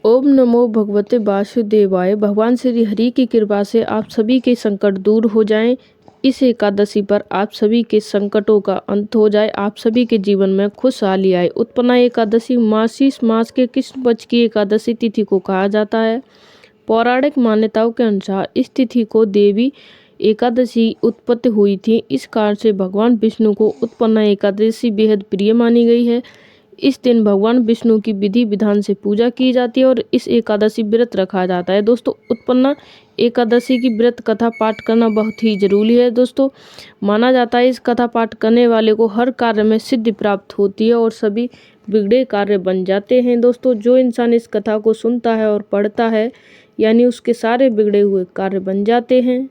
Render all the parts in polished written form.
ओम नमो भगवते वासुदेवाय। भगवान श्री हरि की कृपा से आप सभी के संकट दूर हो जाएं। इस एकादशी पर आप सभी के संकटों का अंत हो जाए, आप सभी के जीवन में खुशहाली आए। उत्पन्ना एकादशी मार्गशीर्ष मास के कृष्ण पक्ष की एकादशी तिथि को कहा जाता है। पौराणिक मान्यताओं के अनुसार इस तिथि को देवी एकादशी उत्पत्ति हुई थी। इस कारण से भगवान विष्णु को उत्पन्ना एकादशी बेहद प्रिय मानी गई है। इस दिन भगवान विष्णु की विधि विधान से पूजा की जाती है और इस एकादशी व्रत रखा जाता है। दोस्तों, उत्पन्ना एकादशी की व्रत कथा पाठ करना बहुत ही जरूरी है। दोस्तों, माना जाता है इस कथा पाठ करने वाले को हर कार्य में सिद्धि प्राप्त होती है और सभी बिगड़े कार्य बन जाते हैं। दोस्तों, जो इंसान इस कथा को सुनता है और पढ़ता है, यानी उसके सारे बिगड़े हुए कार्य बन जाते हैं।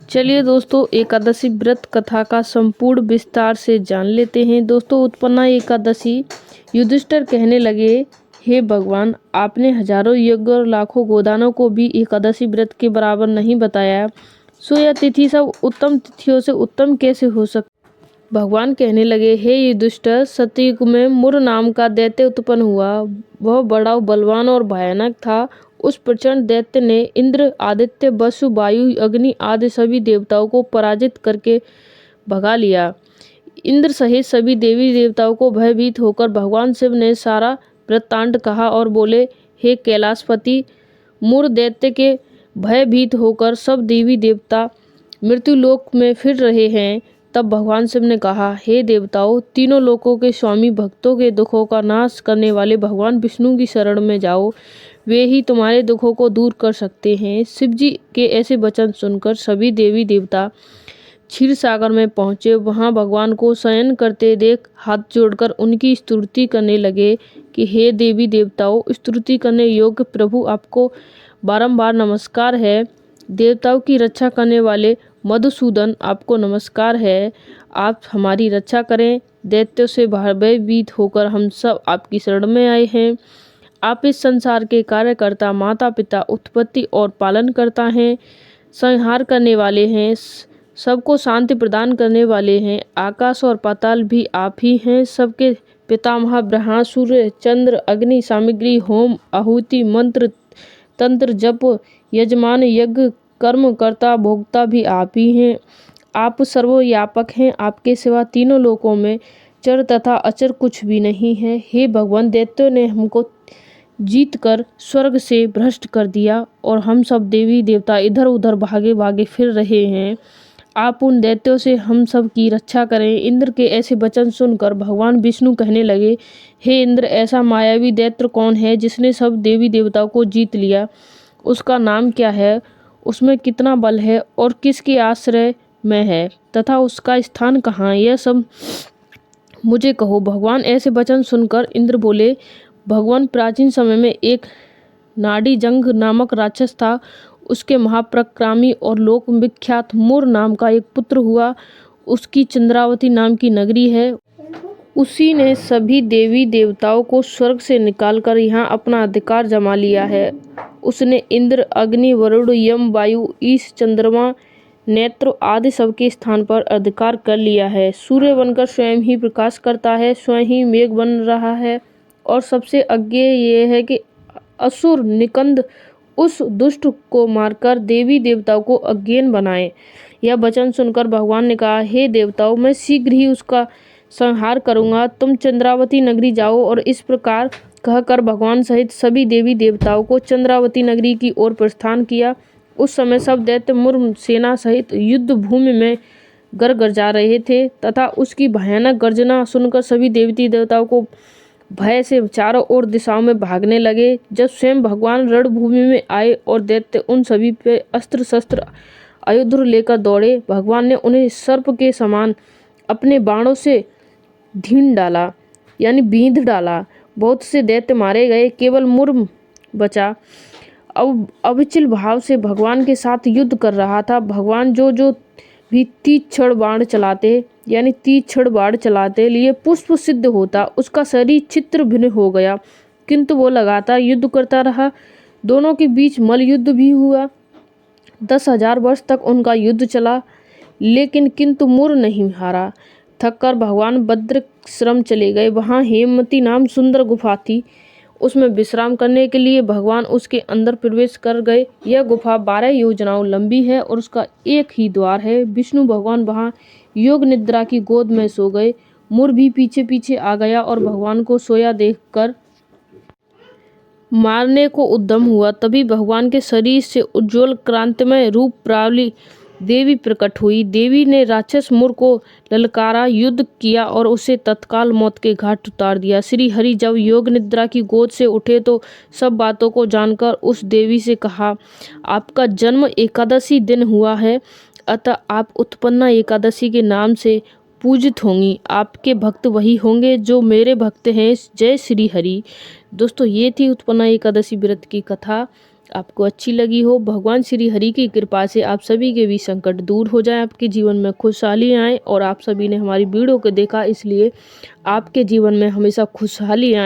चलिए दोस्तों, एकादशी व्रत कथा का संपूर्ण विस्तार से जान लेते हैं। दोस्तों, उत्पन्ना एकादशी। युधिष्ठिर कहने लगे, हे भगवान, आपने हजारों यज्ञ और लाखों गोदानों को भी एकादशी व्रत के बराबर नहीं बताया, सो यह तिथि सब उत्तम तिथियों से उत्तम कैसे हो सकती। भगवान कहने लगे, हे युधिष्ठिर, सतयुग में मुर नाम का दैत्य उत्पन्न हुआ। वह बड़ा बलवान और भयानक था। उस प्रचंड दैत्य ने इंद्र, आदित्य, वसु, वायु, अग्नि आदि सभी देवताओं को पराजित करके भगा लिया। इंद्र सहित सभी देवी देवताओं को भयभीत होकर भगवान शिव ने सारा वृत्तांत कहा और बोले, हे कैलाशपति, मुर दैत्य के भयभीत होकर सब देवी देवता मृत्युलोक में फिर रहे हैं। तब भगवान शिव ने कहा, हे देवताओं, तीनों लोकों के स्वामी, भक्तों के दुखों का नाश करने वाले भगवान विष्णु की शरण में जाओ, वे ही तुम्हारे दुखों को दूर कर सकते हैं। शिव जी के ऐसे वचन सुनकर सभी देवी देवता क्षीर सागर में पहुंचे। वहां भगवान को शयन करते देख हाथ जोड़कर उनकी स्तुति करने लगे कि हे देवी देवताओं, स्तुति करने योग्य प्रभु, आपको बारंबार नमस्कार है। देवताओं की रक्षा करने वाले मधुसूदन, आपको नमस्कार है। आप हमारी रक्षा करें। दैत्यों से भयभीत होकर हम सब आपकी शरण में आए हैं। आप इस संसार के कार्यकर्ता, माता पिता, उत्पत्ति और पालन करता हैं, संहार करने वाले हैं, सबको शांति प्रदान करने वाले हैं। आकाश और पाताल भी आप ही हैं। सबके पितामह ब्रह्मा, सूर्य, चंद्र, अग्नि, सामग्री, होम, आहुति, मंत्र, तंत्र, जप, यजमान, यज्ञ, कर्म कर्ता, भोक्ता भी आप ही हैं। आप सर्वव्यापक हैं। आपके सिवा तीनों लोकों में चर तथा अचर कुछ भी नहीं है। हे भगवान, दैत्यों ने हमको जीत कर स्वर्ग से भ्रष्ट कर दिया और हम सब देवी देवता इधर उधर भागे भागे फिर रहे हैं। आप उन दैत्यों से हम सब की रक्षा करें। इंद्र के ऐसे वचन सुनकर भगवान विष्णु कहने लगे, हे इंद्र, ऐसा मायावी दैत्य कौन है जिसने सब देवी देवताओं को जीत लिया? उसका नाम क्या है? उसमें कितना बल है और किसके आश्रय में है तथा उसका स्थान कहाँ? यह सब मुझे कहो। भगवान ऐसे वचन सुनकर इंद्र बोले, भगवान, प्राचीन समय में एक नाड़ीजंग नामक राक्षस था। उसके महाप्रक्रामी और लोक विख्यात मुर नाम का एक पुत्र हुआ। उसकी चंद्रावती नाम की नगरी है। उसी ने सभी देवी देवताओं को स्वर्ग से निकालकर यहाँ अपना अधिकार जमा लिया है। उसने इंद्र, अग्नि, वरुण, यम, वायु, ईश, चंद्रमा, नेत्र आदि सबके स्थान पर अधिकार कर लिया है। सूर्य बनकर स्वयं ही प्रकाश करता है, स्वयं ही मेघ बन रहा है। और सबसे अज्ञेय ये है कि असुर निकंद उस दुष्ट को मारकर देवी देवताओं को अज्ञान बनाए। यह वचन सुनकर भगवान ने कहा, हे देवताओं, मैं शीघ्र ही उसका संहार करूंगा। तुम चंद्रावती नगरी जाओ। और इस प्रकार कहकर भगवान सहित सभी देवी देवताओं को चंद्रावती नगरी की ओर प्रस्थान किया। उस समय सब दैत्य मुर सेना सहित युद्ध भूमि में गरगरा रहे थे तथा उसकी भयानक गर्जना सुनकर सभी देवी देवताओं को भय से चारों ओर दिशाओं में भागने लगे। जब स्वयं भगवान रणभूमि में आए और दैत्य उन सभी पे अस्त्र शस्त्र आयुध लेकर दौड़े, भगवान ने उन्हें सर्प के समान अपने बाणों से ढींढ डाला, यानी बींध डाला। बहुत से दैत्य मारे गए, केवल मुर बचा। अब अविचल भाव से भगवान के साथ युद्ध कर रहा था। भगवान जो भी तीक्ष्ण बाण चलाते, यानी तीक्ष्ण बाण चलाते लिए पुष्प सिद्ध होता, उसका शरीर छित्र भिन्न हो गया। किंतु वो लगातार युद्ध करता रहा। दोनों के बीच मल युद्ध भी हुआ। 10,000 वर्ष तक उनका युद्ध चला, लेकिन किंतु मुर नहीं हारा। थककर भगवान भद्राश्रम चले गए। वहाँ हेमवती नाम सुंदर गुफा थी। उसमें विश्राम करने के लिए भगवान उसके अंदर प्रवेश कर गए। यह गुफा 12 योजनाओं लंबी है और उसका एक ही द्वार है। विष्णु भगवान वहां योग निद्रा की गोद में सो गए। मुर भी पीछे पीछे आ गया और भगवान को सोया देखकर मारने को उद्यम हुआ। तभी भगवान के शरीर से उज्ज्वल क्रांतिमय रूप वाली देवी प्रकट हुई। देवी ने राक्षस मुर को ललकारा, युद्ध किया और उसे तत्काल मौत के घाट उतार दिया। श्री हरि जब योग निद्रा की गोद से उठे तो सब बातों को जानकर उस देवी से कहा, आपका जन्म एकादशी दिन हुआ है, अतः आप उत्पन्ना एकादशी के नाम से पूजित होंगी। आपके भक्त वही होंगे जो मेरे भक्त हैं। जय श्री हरि। दोस्तों, ये थी उत्पन्ना एकादशी व्रत की कथा। आपको अच्छी लगी हो। भगवान श्री हरि की कृपा से आप सभी के भी संकट दूर हो जाए, आपके जीवन में खुशहाली आए। और आप सभी ने हमारी वीडियो को देखा, इसलिए आपके जीवन में हमेशा खुशहाली आए।